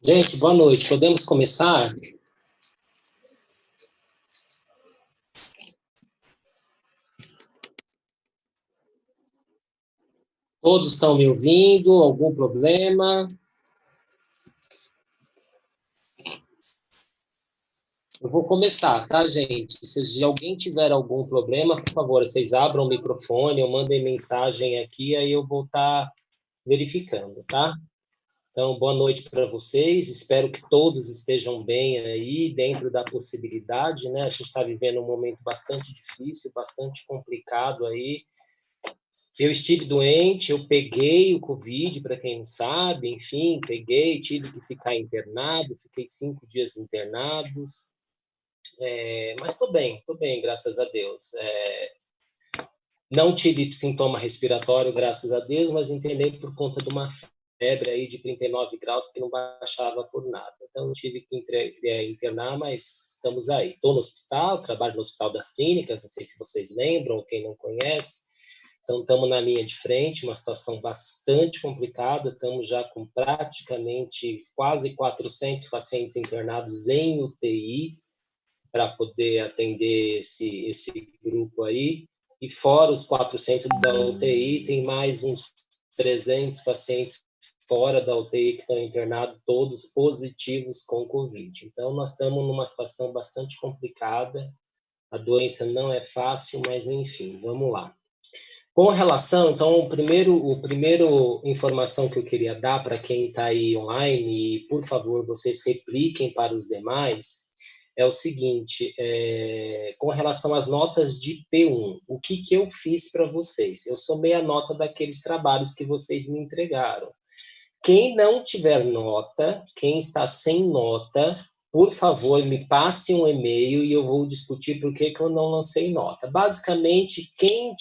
Gente, boa noite. Podemos começar? Todos estão me ouvindo? Algum problema? Eu vou começar, tá, gente? Se alguém tiver algum problema, por favor, vocês abram o microfone ou mandem mensagem aqui, aí eu vou estar verificando, tá? Então, boa noite para vocês. Espero que todos estejam bem aí, dentro da possibilidade, né? A gente está vivendo um momento bastante difícil, bastante complicado aí. Eu estive doente, eu peguei o Covid, para quem não sabe, enfim, peguei, tive que ficar internado, fiquei 5 dias internados, mas estou bem, graças a Deus. Não tive sintoma respiratório, graças a Deus, mas internei por conta de uma febre aí de 39 graus que não baixava por nada. Então, tive que internar, mas estamos aí. Estou no hospital, trabalho no Hospital das Clínicas, não sei se vocês lembram, quem não conhece. Então, estamos na linha de frente, uma situação bastante complicada, estamos já com praticamente quase 400 pacientes internados em UTI, para poder atender esse grupo aí, e fora os 400 da UTI, tem mais uns 300 pacientes fora da UTI que estão internados, todos positivos com Covid. Então, nós estamos numa situação bastante complicada, a doença não é fácil, mas enfim, vamos lá. Com relação, então, o primeiro informação que eu queria dar para quem está aí online, e por favor, vocês repliquem para os demais, é o seguinte, com relação às notas de P1, o que eu fiz para vocês? Eu somei a nota daqueles trabalhos que vocês me entregaram. Quem não tiver nota, quem está sem nota, por favor, me passe um e-mail e eu vou discutir por que eu não lancei nota. Basicamente, quem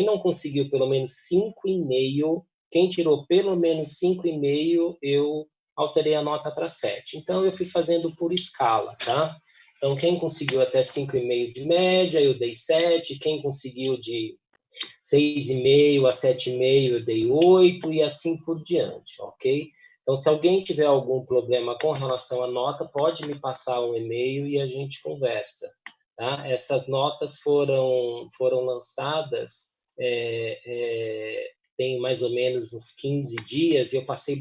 não conseguiu pelo menos 5,5, quem tirou pelo menos 5,5, eu alterei a nota para 7. Então, eu fui fazendo por escala, tá? Então, quem conseguiu até 5,5 de média, eu dei 7. Quem conseguiu de 6,5 a 7,5 eu dei 8 e assim por diante, ok? Então, se alguém tiver algum problema com relação à nota, pode me passar um e-mail e a gente conversa, tá? Essas notas foram lançadas tem mais ou menos uns 15 dias e eu passei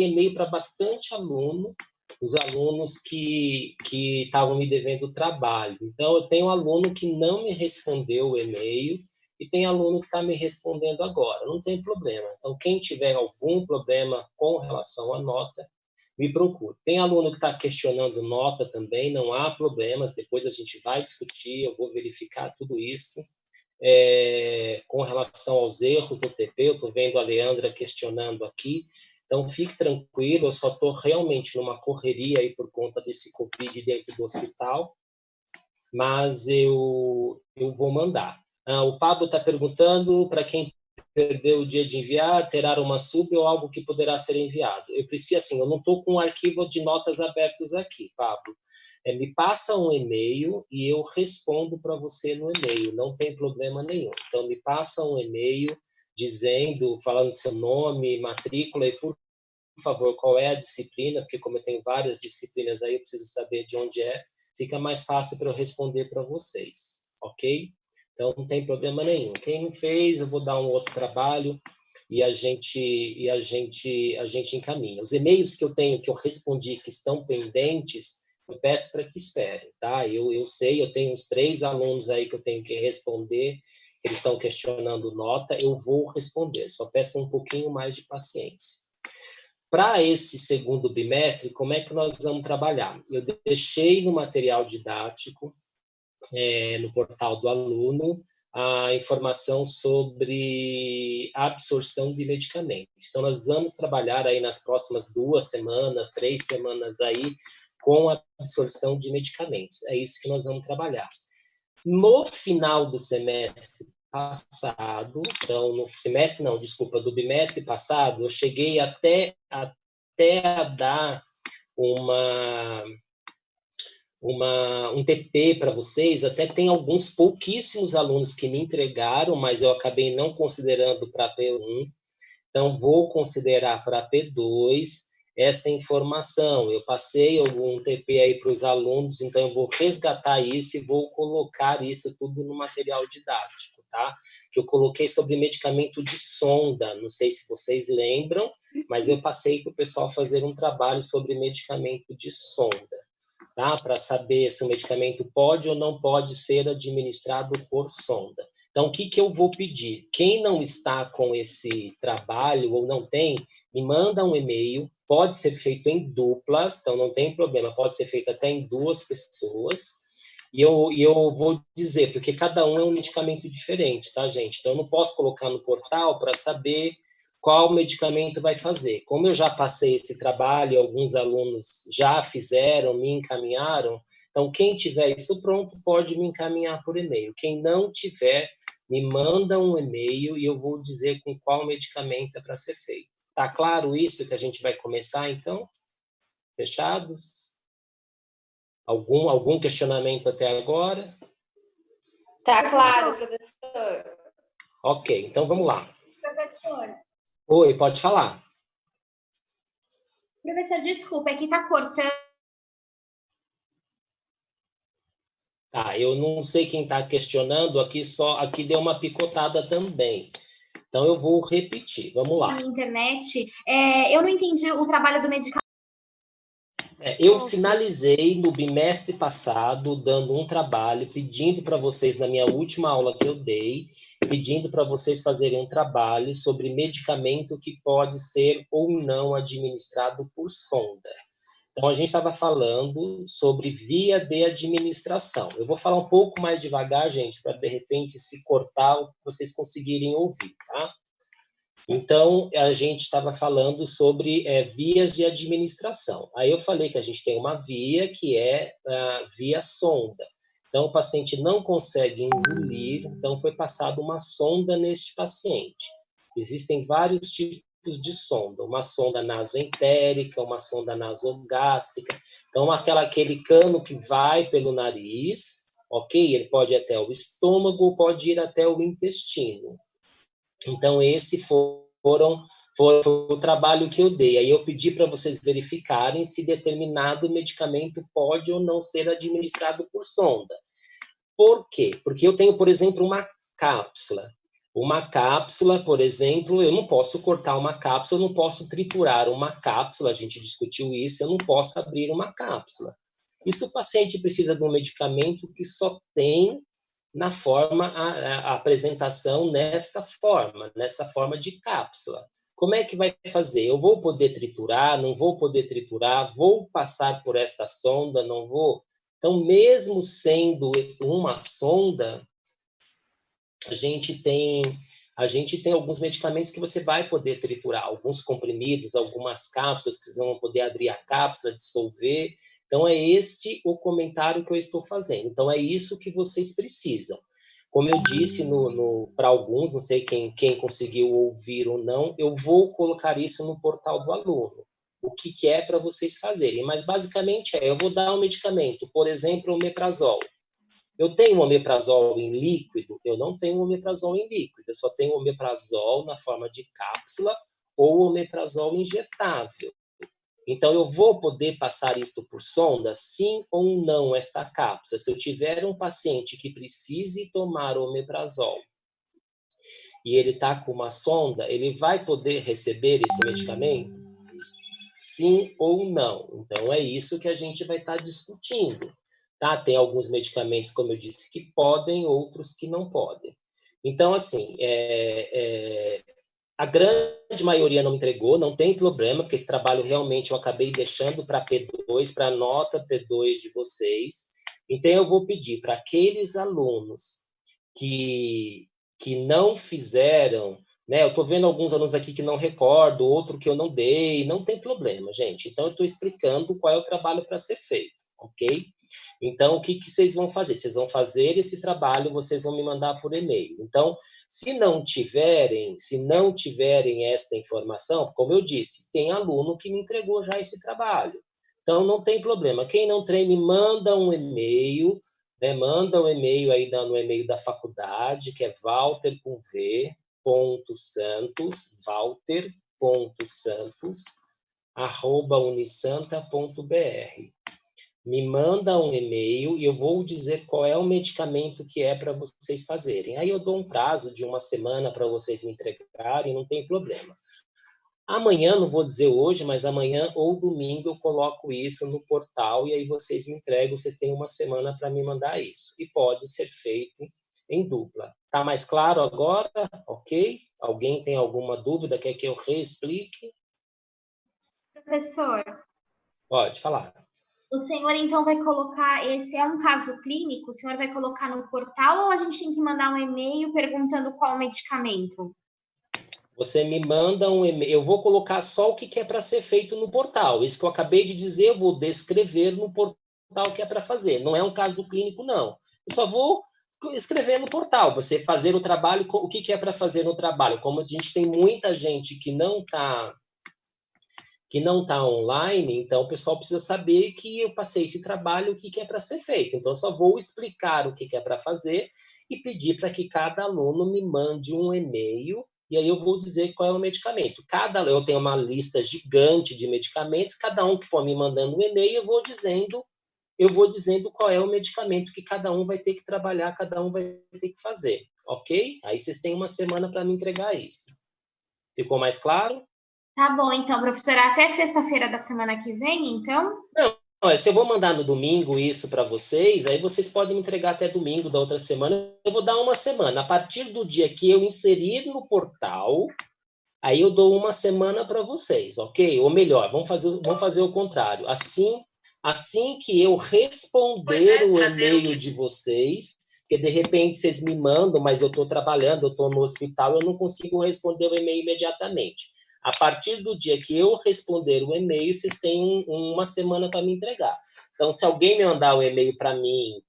e-mail para bastante aluno, os alunos que estavam me devendo trabalho. Então, eu tenho um aluno que não me respondeu o e-mail, e tem aluno que está me respondendo agora, não tem problema. Então, quem tiver algum problema com relação à nota, me procure. Tem aluno que está questionando nota também, não há problemas, depois a gente vai discutir, eu vou verificar tudo isso. Com relação aos erros do TP, eu estou vendo a Leandra questionando aqui, então fique tranquilo, eu só estou realmente numa correria aí por conta desse Covid dentro do hospital, mas eu vou mandar. O Pablo está perguntando para quem perdeu o dia de enviar, terá uma sub ou algo que poderá ser enviado. Eu preciso, assim, eu não estou com um arquivo de notas abertos aqui, Pablo. Me passa um e-mail e eu respondo para você no e-mail, não tem problema nenhum. Então, me passa um e-mail dizendo, falando seu nome, matrícula e, por favor, qual é a disciplina, porque como eu tenho várias disciplinas aí, eu preciso saber de onde é, fica mais fácil para eu responder para vocês, ok? Então, não tem problema nenhum. Quem não fez, eu vou dar um outro trabalho e a gente encaminha. Os e-mails que eu tenho, que eu respondi, que estão pendentes, eu peço para que esperem, tá? Eu sei, eu tenho uns 3 alunos aí que eu tenho que responder, eles estão questionando nota, eu vou responder, só peço um pouquinho mais de paciência. Para esse segundo bimestre, como é que nós vamos trabalhar? Eu deixei no material didático, no portal do aluno, a informação sobre a absorção de medicamentos. Então, nós vamos trabalhar aí nas próximas 2 semanas, 3 semanas aí, com a absorção de medicamentos. É isso que nós vamos trabalhar. No final do semestre passado, então, no semestre, não, desculpa, do bimestre passado, eu cheguei até a dar um TP para vocês, até tem alguns pouquíssimos alunos que me entregaram, mas eu acabei não considerando para P1, então vou considerar para P2 esta informação. Eu passei algum TP aí para os alunos, então eu vou resgatar isso e vou colocar isso tudo no material didático, tá? Que eu coloquei sobre medicamento de sonda, não sei se vocês lembram, mas eu passei para o pessoal fazer um trabalho sobre medicamento de sonda, tá? Para saber se o medicamento pode ou não pode ser administrado por sonda. Então, o que eu vou pedir? Quem não está com esse trabalho ou não tem, me manda um e-mail, pode ser feito em duplas, então não tem problema, pode ser feito até em 2 pessoas, e eu vou dizer, porque cada um é um medicamento diferente, tá, gente? Então, eu não posso colocar no portal para saber qual medicamento vai fazer. Como eu já passei esse trabalho, alguns alunos já fizeram, me encaminharam, então, quem tiver isso pronto, pode me encaminhar por e-mail. Quem não tiver, me manda um e-mail e eu vou dizer com qual medicamento é para ser feito. Tá claro isso que a gente vai começar, então? Fechados? Algum questionamento até agora? Tá claro, professor. Ok, então vamos lá. Professor. Oi, pode falar. Professor, desculpa, é que tá cortando. Tá, eu não sei quem está questionando, aqui deu uma picotada também. Então, eu vou repetir, vamos lá. Na internet, eu não entendi o trabalho do medicamento. Eu finalizei no bimestre passado, dando um trabalho, pedindo para vocês, na minha última aula que eu dei, pedindo para vocês fazerem um trabalho sobre medicamento que pode ser ou não administrado por sonda. Então, a gente estava falando sobre via de administração. Eu vou falar um pouco mais devagar, gente, para, de repente, se cortar, vocês conseguirem ouvir, tá? Então, a gente estava falando sobre vias de administração. Aí eu falei que a gente tem uma via que é a via sonda. Então, o paciente não consegue engolir, então foi passada uma sonda neste paciente. Existem vários tipos de sonda, uma sonda nasoentérica, uma sonda nasogástrica. Então, aquele cano que vai pelo nariz, ok? Ele pode ir até o estômago, pode ir até o intestino. Então, esse foi o trabalho que eu dei. Aí eu pedi para vocês verificarem se determinado medicamento pode ou não ser administrado por sonda. Por quê? Porque eu tenho, por exemplo, uma cápsula. Uma cápsula, por exemplo, eu não posso cortar uma cápsula, eu não posso triturar uma cápsula, a gente discutiu isso, eu não posso abrir uma cápsula. E se o paciente precisa de um medicamento que só tem na forma, a apresentação nessa forma de cápsula. Como é que vai fazer? Eu vou poder triturar, não vou poder triturar, vou passar por esta sonda, não vou? Então, mesmo sendo uma sonda, a gente tem alguns medicamentos que você vai poder triturar, alguns comprimidos, algumas cápsulas que vocês vão poder abrir a cápsula, dissolver. Então, é este o comentário que eu estou fazendo. Então, é isso que vocês precisam. Como eu disse para alguns, não sei quem conseguiu ouvir ou não, eu vou colocar isso no portal do aluno. O que é para vocês fazerem. Mas, basicamente, eu vou dar um medicamento, por exemplo, o omeprazol. Eu tenho omeprazol em líquido? Eu não tenho omeprazol em líquido. Eu só tenho omeprazol na forma de cápsula ou omeprazol injetável. Então, eu vou poder passar isto por sonda, sim ou não, esta cápsula? Se eu tiver um paciente que precise tomar omeprazol e ele está com uma sonda, ele vai poder receber esse medicamento? Sim ou não? Então, é isso que a gente vai estar discutindo. Tá? Tem alguns medicamentos, como eu disse, que podem, outros que não podem. Então, assim, a grande maioria não entregou, não tem problema, porque esse trabalho realmente eu acabei deixando para P2, para a nota P2 de vocês. Então, eu vou pedir para aqueles alunos que não fizeram, né? Eu estou vendo alguns alunos aqui que não recordo, outro que eu não dei, não tem problema, gente. Então, eu estou explicando qual é o trabalho para ser feito, ok? Então, o que vocês vão fazer? Vocês vão fazer esse trabalho, vocês vão me mandar por e-mail. Então, se não tiverem esta informação, como eu disse, tem aluno que me entregou já esse trabalho. Então, não tem problema. Quem não tem, me manda um e-mail, né? Manda um e-mail aí no e-mail da faculdade, que é walter.santos@unisanta.br. Me manda um e-mail e eu vou dizer qual é o medicamento que é para vocês fazerem. Aí eu dou um prazo de uma semana para vocês me entregarem, não tem problema. Amanhã, não vou dizer hoje, mas amanhã ou domingo eu coloco isso no portal e aí vocês me entregam, vocês têm uma semana para me mandar isso. E pode ser feito em dupla. Tá mais claro agora? Ok? Alguém tem alguma dúvida? Quer que eu reexplique? Professor, Pode falar. o senhor então vai colocar, esse é um caso clínico, o senhor vai colocar no portal ou a gente tem que mandar um e-mail perguntando qual medicamento? Você me manda um e-mail, eu vou colocar só o que é para ser feito no portal. Isso que eu acabei de dizer, eu vou descrever no portal o que é para fazer. Não é um caso clínico, não. Eu só vou escrever no portal, você fazer o trabalho, o que é para fazer no trabalho. Como a gente tem muita gente que não está online, então o pessoal precisa saber que eu passei esse trabalho, o que é para ser feito. Então, eu só vou explicar o que é para fazer e pedir para que cada aluno me mande um e-mail, e aí eu vou dizer qual é o medicamento. Eu tenho uma lista gigante de medicamentos, cada um que for me mandando um e-mail, eu vou dizendo qual é o medicamento que cada um vai ter que trabalhar, cada um vai ter que fazer, ok? Aí vocês têm uma semana para me entregar isso. Ficou mais claro? Tá bom, então, professora, até sexta-feira da semana que vem, então? Não, se eu vou mandar no domingo isso para vocês, aí vocês podem me entregar até domingo da outra semana. Eu vou dar uma semana. A partir do dia que eu inserir no portal, aí eu dou uma semana para vocês, ok? Ou melhor, vamos fazer o contrário. Assim que eu responder o e-mail de vocês, porque de repente vocês me mandam, mas eu estou trabalhando, eu estou no hospital, eu não consigo responder o e-mail imediatamente. A partir do dia que eu responder o e-mail, vocês têm uma semana para me entregar. Então, se alguém me mandar o e-mail para mim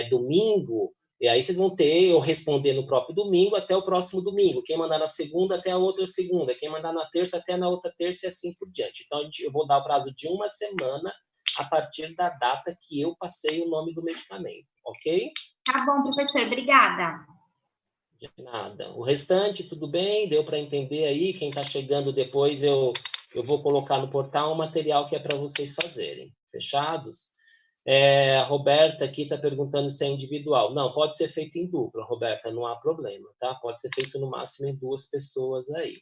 domingo, e aí vocês vão ter eu responder no próprio domingo até o próximo domingo. Quem mandar na segunda até a outra segunda. Quem mandar na terça até na outra terça e assim por diante. Então, eu vou dar o prazo de uma semana a partir da data que eu passei o nome do medicamento, ok? Tá bom, professor, obrigada. De nada. O restante, tudo bem? Deu para entender aí? Quem está chegando depois, eu vou colocar no portal um material que é para vocês fazerem. Fechados? A Roberta aqui está perguntando se é individual. Não, pode ser feito em dupla, Roberta, não há problema, tá? Pode ser feito no máximo em 2 pessoas aí,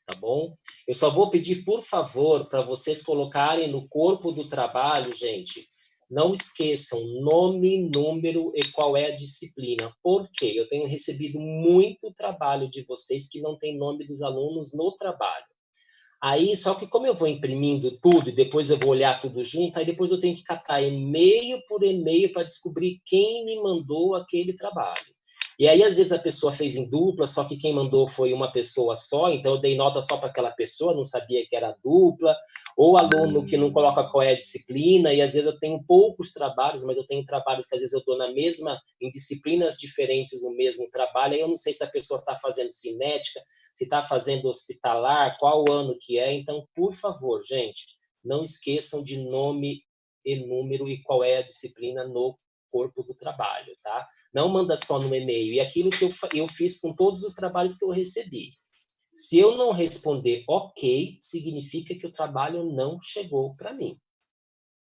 tá bom? Eu só vou pedir, por favor, para vocês colocarem no corpo do trabalho, gente, não esqueçam nome, número e qual é a disciplina. Por quê? Eu tenho recebido muito trabalho de vocês que não tem nome dos alunos no trabalho. Aí, só que como eu vou imprimindo tudo e depois eu vou olhar tudo junto, aí depois eu tenho que catar e-mail por e-mail para descobrir quem me mandou aquele trabalho. E aí, às vezes, a pessoa fez em dupla, só que quem mandou foi uma pessoa só, então eu dei nota só para aquela pessoa, não sabia que era dupla, ou aluno que não coloca qual é a disciplina, e às vezes eu tenho poucos trabalhos, mas eu tenho trabalhos que às vezes eu estou em disciplinas diferentes no mesmo trabalho, aí eu não sei se a pessoa está fazendo cinética, se está fazendo hospitalar, qual ano que é. Então, por favor, gente, não esqueçam de nome e número e qual é a disciplina no corpo do trabalho, tá? Não manda só no e-mail. E aquilo que eu fiz com todos os trabalhos que eu recebi. Se eu não responder ok, significa que o trabalho não chegou para mim.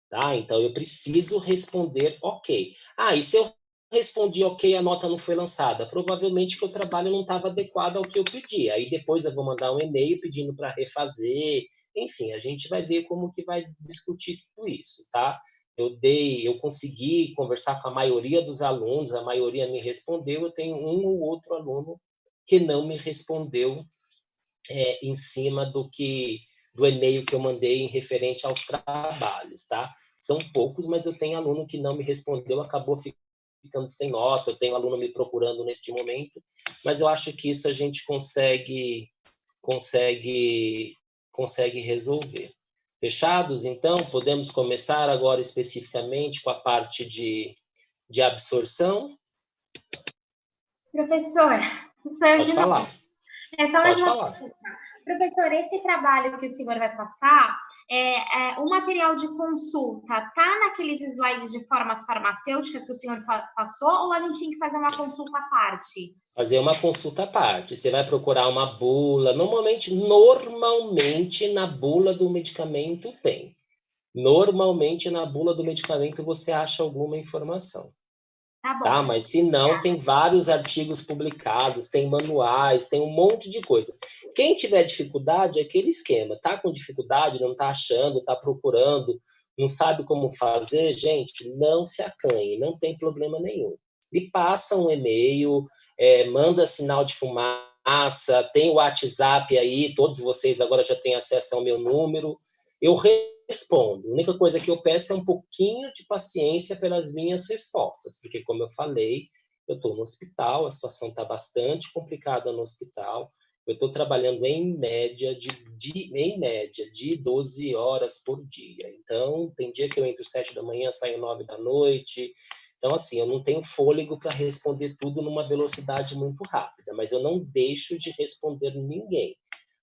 Tá? Então, eu preciso responder ok. Ah, e se eu respondi ok, a nota não foi lançada? Provavelmente que o trabalho não estava adequado ao que eu pedi. Aí depois eu vou mandar um e-mail pedindo para refazer. Enfim, a gente vai ver como que vai discutir tudo isso, tá? Eu consegui conversar com a maioria dos alunos, a maioria me respondeu. Eu tenho um ou outro aluno que não me respondeu em cima do e-mail que eu mandei em referente aos trabalhos, tá? São poucos, mas eu tenho aluno que não me respondeu, acabou ficando sem nota, eu tenho aluno me procurando neste momento, mas eu acho que isso a gente consegue resolver. Fechados? Então, podemos começar agora especificamente com a parte de absorção? Professor, Pode falar. Pode falar. Professor, esse trabalho que o senhor vai passar, o material de consulta está naqueles slides de formas farmacêuticas que o senhor passou, ou a gente tem que fazer uma consulta à parte? Fazer uma consulta à parte. Você vai procurar uma bula. Normalmente, na bula do medicamento tem. Normalmente, na bula do medicamento, você acha alguma informação. Tá bom. Tá? Mas se não, tem vários artigos publicados, tem manuais, tem um monte de coisa. Quem tiver dificuldade, é aquele esquema. Tá com dificuldade, não tá achando, tá procurando, não sabe como fazer, gente, não se acanhe, não tem problema nenhum. E passa um e-mail, manda sinal de fumaça, tem o WhatsApp aí, todos vocês agora já têm acesso ao meu número. Eu respondo. A única coisa que eu peço é um pouquinho de paciência pelas minhas respostas, porque, como eu falei, eu estou no hospital, a situação está bastante complicada no hospital, eu estou trabalhando em média de 12 horas por dia. Então, tem dia que eu entro 7 da manhã, saio 9 da noite. Então, assim, eu não tenho fôlego para responder tudo numa velocidade muito rápida, mas eu não deixo de responder ninguém.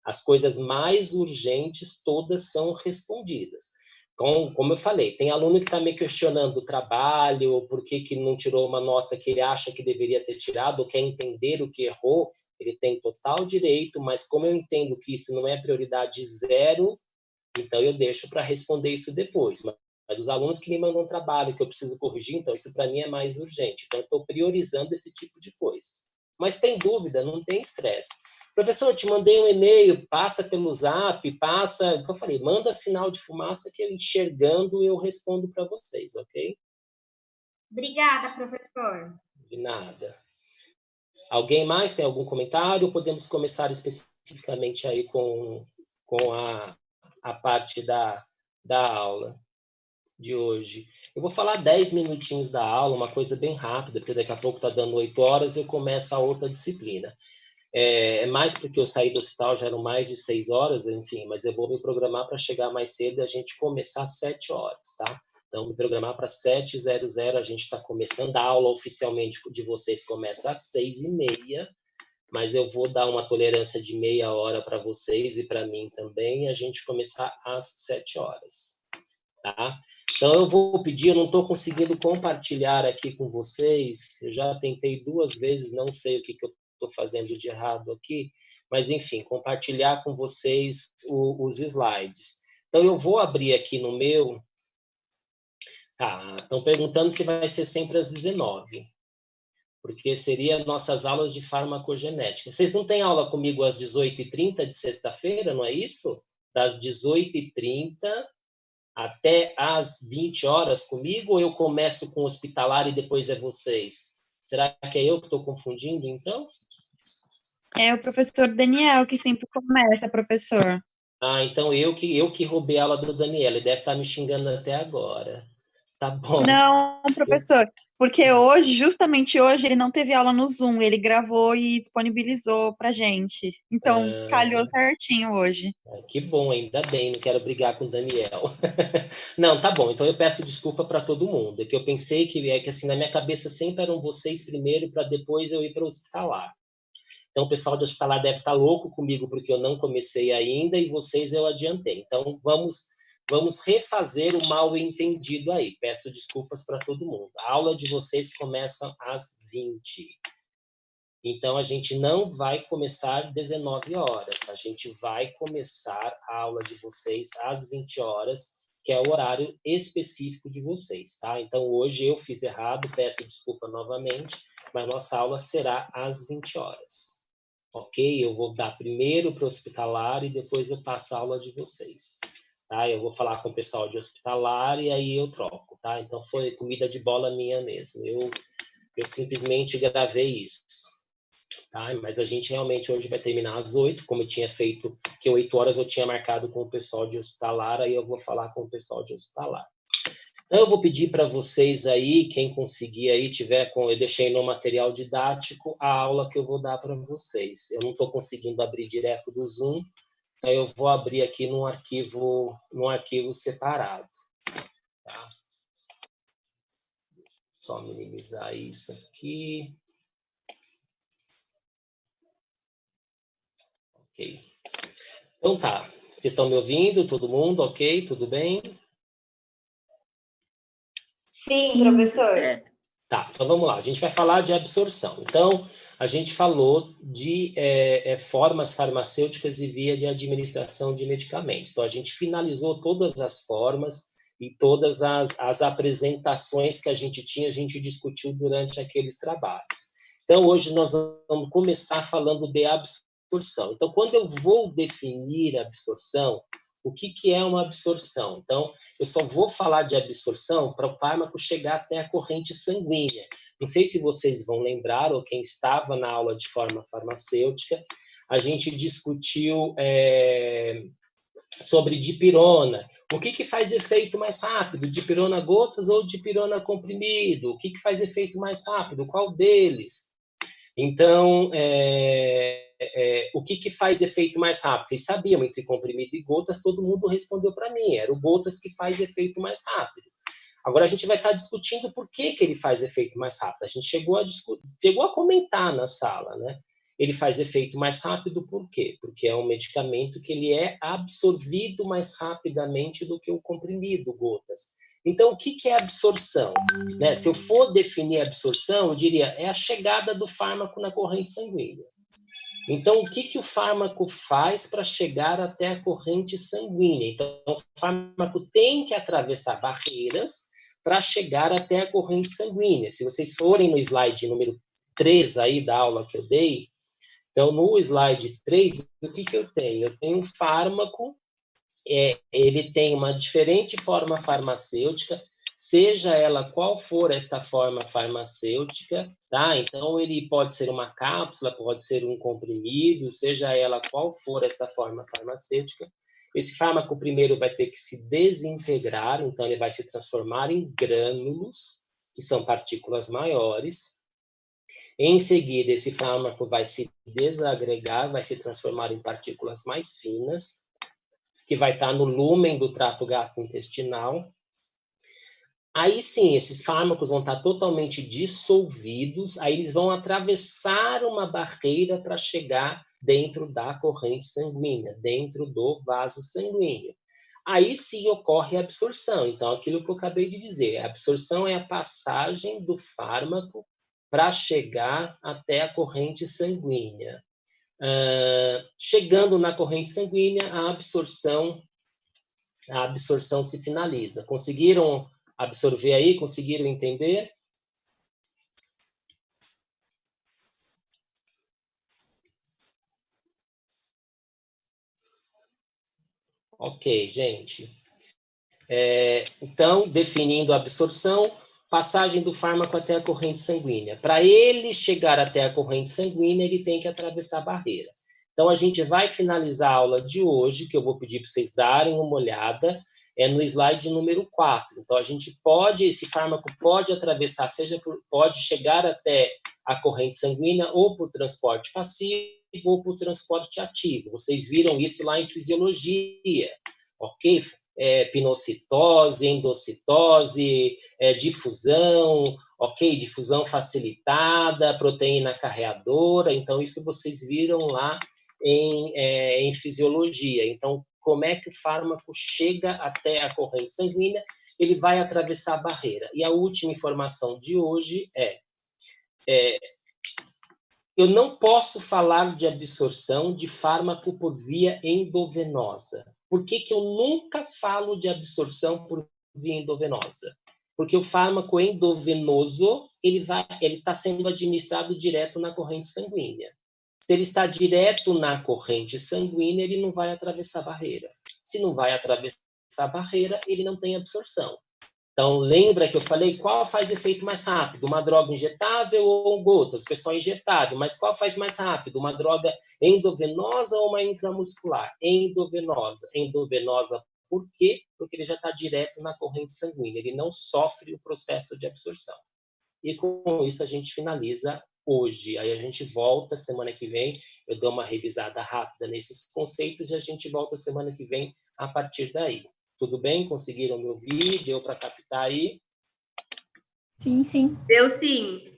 As coisas mais urgentes todas são respondidas. Como eu falei, tem aluno que está me questionando o trabalho, por que não tirou uma nota que ele acha que deveria ter tirado, ou quer entender o que errou, ele tem total direito, mas como eu entendo que isso não é prioridade zero, então eu deixo para responder isso depois. Mas os alunos que me mandam trabalho que eu preciso corrigir, então isso para mim é mais urgente. Então eu estou priorizando esse tipo de coisa. Mas tem dúvida, não tem estresse. Professor, eu te mandei um e-mail, passa pelo Zap, como eu falei, manda sinal de fumaça que eu enxergando eu respondo para vocês, ok? Obrigada, professor. De nada. Alguém mais tem algum comentário? Podemos começar especificamente aí com a parte da aula de hoje. Eu vou falar 10 minutinhos da aula, uma coisa bem rápida, porque daqui a pouco está dando 8 horas e eu começo a outra disciplina. É mais porque eu saí do hospital, já eram mais de 6 horas, enfim, mas eu vou me programar para chegar mais cedo e a gente começar às 7 horas, tá? Então, me programar para 7h00, a gente está começando, a aula oficialmente de vocês começa às 6h30, mas eu vou dar uma tolerância de meia hora para vocês e para mim também, e a gente começar às 7 horas, tá? Então, eu vou pedir, eu não estou conseguindo compartilhar aqui com vocês, eu já tentei 2 vezes, não sei o que eu estou fazendo de errado aqui, mas, enfim, compartilhar com vocês os slides. Então, eu vou abrir aqui no meu... Tá, estão perguntando se vai ser sempre às 19h, porque seria nossas aulas de farmacogenética. Vocês não têm aula comigo às 18h30 de sexta-feira, não é isso? Das 18h30 até às 20 horas comigo, ou eu começo com o hospitalar e depois é vocês? Será que é eu que estou confundindo, então? É o professor Daniel que sempre começa, professor. Ah, então eu que roubei a aula do Daniel, ele deve estar me xingando até agora. Tá bom. Não, professor, porque hoje, justamente hoje, ele não teve aula no Zoom, ele gravou e disponibilizou pra gente. Então, calhou certinho hoje. Que bom, ainda bem, não quero brigar com o Daniel. Não, tá bom, então eu peço desculpa para todo mundo, que eu pensei que assim, na minha cabeça sempre eram vocês primeiro, para depois eu ir para o hospitalar. Então, o pessoal de hospitalar deve estar louco comigo, porque eu não comecei ainda, e vocês eu adiantei. Então, vamos refazer o mal entendido aí. Peço desculpas para todo mundo. A aula de vocês começa às 20. Então, a gente não vai começar 19 horas. A gente vai começar a aula de vocês às 20 horas, que é o horário específico de vocês, tá? Então, hoje eu fiz errado, peço desculpa novamente, mas nossa aula será às 20 horas. Ok? Eu vou dar primeiro para o hospitalar e depois eu passo a aula de vocês. Tá? Eu vou falar com o pessoal de hospitalar e aí eu troco, tá? Então, foi comida de bola minha mesmo. Eu simplesmente gravei isso. Tá? Mas a gente realmente hoje vai terminar às 8, como eu tinha feito, que 8 horas eu tinha marcado com o pessoal de hospitalar, aí eu vou falar com o pessoal de hospitalar. Então, eu vou pedir para vocês aí, quem conseguir aí, eu deixei no material didático a aula que eu vou dar para vocês. Eu não estou conseguindo abrir direto do Zoom, então eu vou abrir aqui num arquivo separado. Tá? Só minimizar isso aqui. Ok. Então tá. Vocês estão me ouvindo? Todo mundo? Ok? Tudo bem? Sim, professor. Certo. Tá, então vamos lá. A gente vai falar de absorção. Então, a gente falou de formas farmacêuticas e via de administração de medicamentos. Então, a gente finalizou todas as formas e todas as apresentações que a gente tinha, a gente discutiu durante aqueles trabalhos. Então, hoje nós vamos começar falando de absorção. Então, quando eu vou definir absorção, o que é uma absorção? Então, eu só vou falar de absorção para o fármaco chegar até a corrente sanguínea. Não sei se vocês vão lembrar, ou quem estava na aula de forma farmacêutica, a gente discutiu sobre dipirona. O que faz efeito mais rápido? Dipirona gotas ou dipirona comprimido? O que faz efeito mais rápido? Qual deles? Então, o que faz efeito mais rápido? Vocês sabiam, entre comprimido e gotas, todo mundo respondeu para mim, era o gotas que faz efeito mais rápido. Agora a gente vai estar discutindo por que ele faz efeito mais rápido. A gente chegou a comentar na sala, né? Ele faz efeito mais rápido por quê? Porque é um medicamento que ele é absorvido mais rapidamente do que o comprimido, gotas. Então, o que é absorção? Né? Se eu for definir absorção, eu diria, é a chegada do fármaco na corrente sanguínea. Então, o que o fármaco faz para chegar até a corrente sanguínea? Então, o fármaco tem que atravessar barreiras para chegar até a corrente sanguínea. Se vocês forem no slide número 3 aí da aula que eu dei, então, no slide 3, o que eu tenho? Eu tenho um fármaco, ele tem uma diferente forma farmacêutica, seja ela qual for esta forma farmacêutica, tá? Então, ele pode ser uma cápsula, pode ser um comprimido, seja ela qual for essa forma farmacêutica. Esse fármaco primeiro vai ter que se desintegrar, então ele vai se transformar em grânulos, que são partículas maiores. Em seguida, esse fármaco vai se desagregar, vai se transformar em partículas mais finas, que vai estar no lúmen do trato gastrointestinal. Aí sim, esses fármacos vão estar totalmente dissolvidos, aí eles vão atravessar uma barreira para chegar dentro da corrente sanguínea, dentro do vaso sanguíneo. Aí sim ocorre a absorção. Então, aquilo que eu acabei de dizer, a absorção é a passagem do fármaco para chegar até a corrente sanguínea. Chegando na corrente sanguínea, a absorção se finaliza. Conseguiram absorver aí? Conseguiram entender? Ok, gente. Então, definindo a absorção, passagem do fármaco até a corrente sanguínea. Para ele chegar até a corrente sanguínea, ele tem que atravessar a barreira. Então, a gente vai finalizar a aula de hoje, que eu vou pedir para vocês darem uma olhada, no slide número 4. Então, esse fármaco pode atravessar, pode chegar até a corrente sanguínea ou por transporte passivo ou por transporte ativo. Vocês viram isso lá em fisiologia, ok? Pinocitose, endocitose, difusão, ok? Difusão facilitada, proteína carreadora. Então, isso vocês viram lá em fisiologia. Então, como é que o fármaco chega até a corrente sanguínea? Ele vai atravessar a barreira. E a última informação de hoje eu não posso falar de absorção de fármaco por via endovenosa. Por que eu nunca falo de absorção por via endovenosa? Porque o fármaco endovenoso, ele está sendo administrado direto na corrente sanguínea. Se ele está direto na corrente sanguínea, ele não vai atravessar a barreira. Se não vai atravessar a barreira, ele não tem absorção. Então, lembra que eu falei qual faz efeito mais rápido? Uma droga injetável ou gotas? O pessoal injetável, mas qual faz mais rápido? Uma droga endovenosa ou uma intramuscular? Endovenosa. Endovenosa por quê? Porque ele já está direto na corrente sanguínea, ele não sofre o processo de absorção. E com isso a gente finaliza hoje. Aí a gente volta semana que vem, eu dou uma revisada rápida nesses conceitos e a gente volta semana que vem a partir daí. Tudo bem? Conseguiram me ouvir? Deu para captar aí? Sim, sim. Deu sim.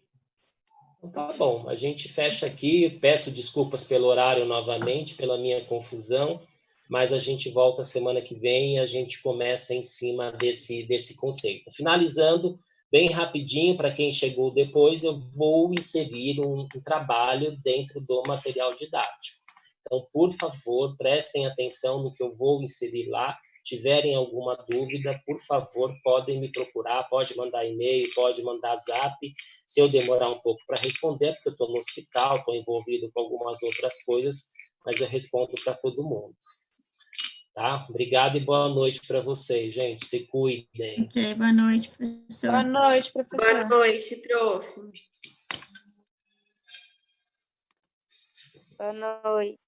Então, tá bom, a gente fecha aqui. Peço desculpas pelo horário novamente, pela minha confusão, mas a gente volta semana que vem e a gente começa em cima desse conceito. Finalizando, bem rapidinho, para quem chegou depois, eu vou inserir um trabalho dentro do material didático. Então, por favor, prestem atenção no que eu vou inserir lá. Tiverem alguma dúvida, por favor, podem me procurar, pode mandar e-mail, pode mandar zap. Se eu demorar um pouco para responder, porque eu estou no hospital, estou envolvido com algumas outras coisas, mas eu respondo para todo mundo. Tá? Obrigado e boa noite para vocês, gente. Se cuidem. Ok, boa noite, professor. Boa noite, professor. Boa noite, prof. Boa noite.